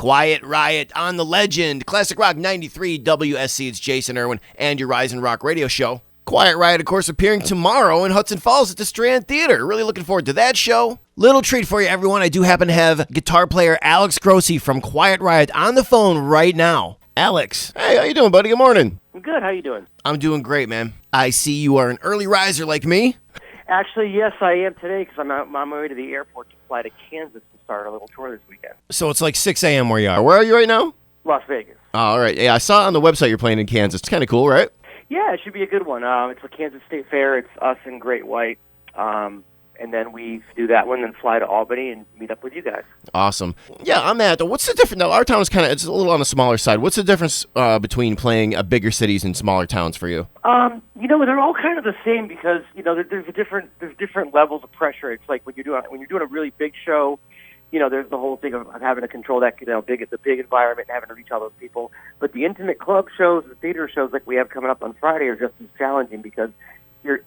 Quiet Riot on the Legend, Classic Rock 93 WSC. It's Jason Irwin and your Rise and Rock radio show. Quiet Riot, of course, appearing tomorrow in Hudson Falls at the Strand Theater. Really looking forward to that show. Little treat for you, everyone. I do happen to have guitar player Alex Grossi from Quiet Riot on the phone right now. Alex, hey, how you doing, buddy? Good morning. I'm good. How you doing? I'm doing great, man. I see you are an early riser like me. Actually, yes, I am today because I'm on my way to the airport to fly to Kansas to start a little tour this weekend. So it's like 6 a.m. where you are. Where are you right now? Las Vegas. Oh, all right. Yeah, I saw on the website you're playing in Kansas. It's kind of cool, right? Yeah, it should be a good one. It's a Kansas State Fair. It's us and Great White. And then we do that one and fly to Albany and meet up with you guys. Awesome. Yeah, on that, what's the difference? Now, our town is it's a little on the smaller side. What's the difference between playing bigger cities and smaller towns for you? They're all kind of the same because, there's different levels of pressure. It's like when you're doing a really big show, there's the whole thing of having to control that, the big environment and having to reach all those people. But the intimate club shows, the theater shows like we have coming up on Friday are just as challenging because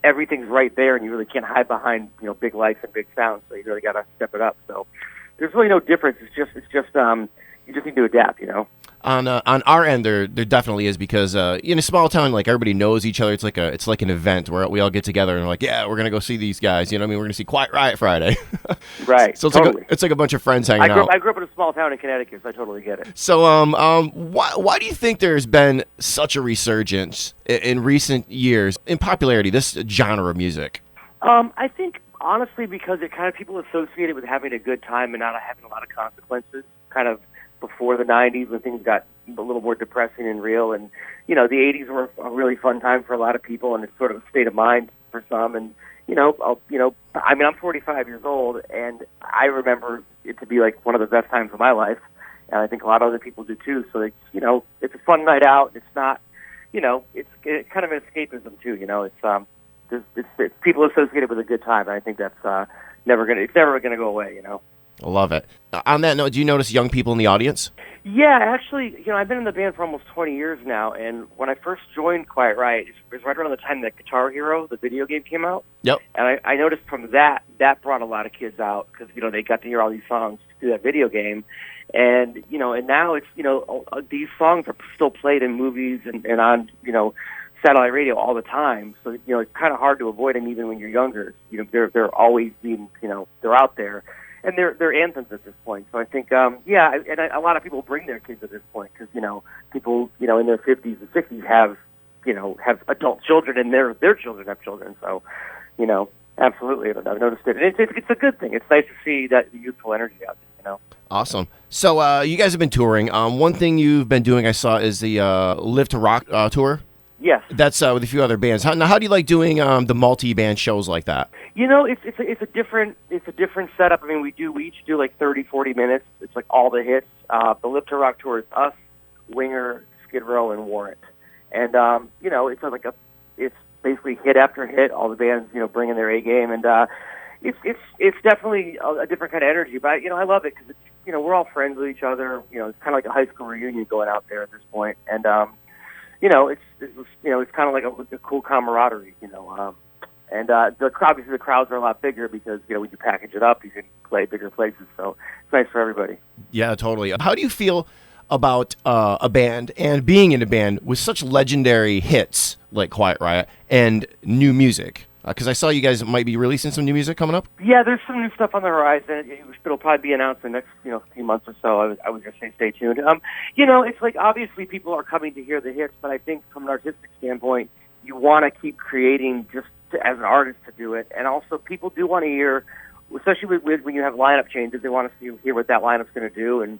everything's right there, and you really can't hide behind big lights and big sounds. So you really got to step it up. So there's really no difference. It's just you just need to adapt. On our end, there definitely is because in a small town, like everybody knows each other. It's like an event where we all get together and we're like, yeah, we're gonna go see these guys. You know what I mean? We're gonna see Quiet Riot Friday. Right. So it's totally. it's like a bunch of friends hanging out. I grew up in a small town in Connecticut, so I totally get it. So why do you think there's been such a resurgence in recent years in popularity, this genre of music? I think honestly because it kind of people associate it with having a good time and not having a lot of consequences. Kind of before the 90s when things got a little more depressing and real. And, the 80s were a really fun time for a lot of people, and it's sort of a state of mind for some. And, I'm 45 years old, and I remember it to be like one of the best times of my life. And I think a lot of other people do too. So, it's a fun night out. It's not, it's kind of an escapism too. It's people associated with a good time. And I think that's never going to go away, I love it. On that note, do you notice young people in the audience? Yeah, actually, I've been in the band for almost 20 years now, and when I first joined Quiet Riot, it was right around the time that Guitar Hero, the video game, came out. Yep. And I noticed from that brought a lot of kids out because, they got to hear all these songs through that video game. And, and now it's, these songs are still played in movies and on, satellite radio all the time. So, it's kind of hard to avoid them even when you're younger. They're always being, they're out there. And they're anthems at this point. So I think, a lot of people bring their kids at this point because, people, in their 50s and 60s have adult children and their children have children. So, absolutely, I've noticed it. And it's a good thing. It's nice to see that youthful energy out there, Awesome. So you guys have been touring. One thing you've been doing, I saw, is the Live to Rock tour. Yes. That's with a few other bands. How do you like doing the multi-band shows like that? It's a different setup. I mean, we each do like 30, 40 minutes. It's like all the hits. The Live to Rock tour is us, Winger, Skid Row, and Warrant. And it's basically hit after hit. All the bands bringing their A game, and it's definitely a different kind of energy. But I love it because we're all friends with each other. It's kind of like a high school reunion going out there at this point, and it's kind of like a cool camaraderie, and obviously the crowds are a lot bigger because when you package it up, you can play bigger places, so it's nice for everybody. Yeah, totally. How do you feel about a band and being in a band with such legendary hits like Quiet Riot and new music? Because I saw you guys might be releasing some new music coming up. Yeah, there's some new stuff on the horizon. It'll probably be announced in the next few months or so. I would just say stay tuned. It's like obviously people are coming to hear the hits, but I think from an artistic standpoint, you want to keep creating as an artist to do it, and also people do want to hear, especially with when you have lineup changes, they want to hear what that lineup's going to do and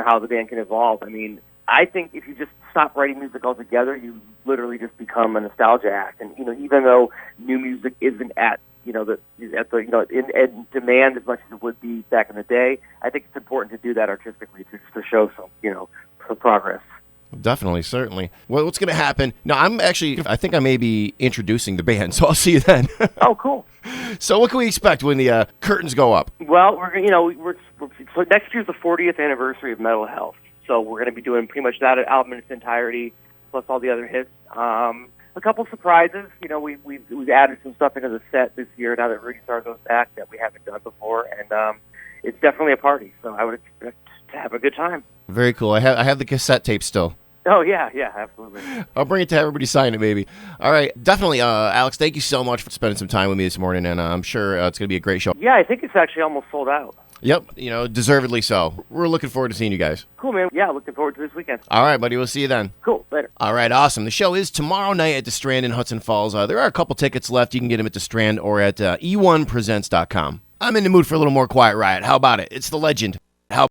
how the band can evolve. I mean, I think if you just stop writing music altogether, you literally just become a nostalgia act. And even though new music isn't in demand as much as it would be back in the day, I think it's important to do that artistically to show some progress. Definitely, certainly. Well, what's going to happen? No, I think I may be introducing the band, so I'll see you then. Oh, cool. So what can we expect when the curtains go up? Well, so next year's the 40th anniversary of Mental Health. So we're going to be doing pretty much that album in its entirety, plus all the other hits. A couple surprises. We've added some stuff into the set this year now that Rudy Sarzo's back that we haven't done before, and it's definitely a party. So I would expect have a good time. Very cool. I have the cassette tape still. Oh, yeah, absolutely. I'll bring it to everybody sign it, maybe. All right, definitely. Alex, thank you so much for spending some time with me this morning, and I'm sure it's going to be a great show. Yeah, I think it's actually almost sold out. Yep, deservedly so. We're looking forward to seeing you guys. Cool, man. Yeah, looking forward to this weekend. All right, buddy. We'll see you then. Cool. Later. All right, awesome. The show is tomorrow night at the Strand in Hudson Falls. There are a couple tickets left. You can get them at the Strand or at e1presents.com. I'm in the mood for a little more Quiet Riot. How about it? It's the legend. How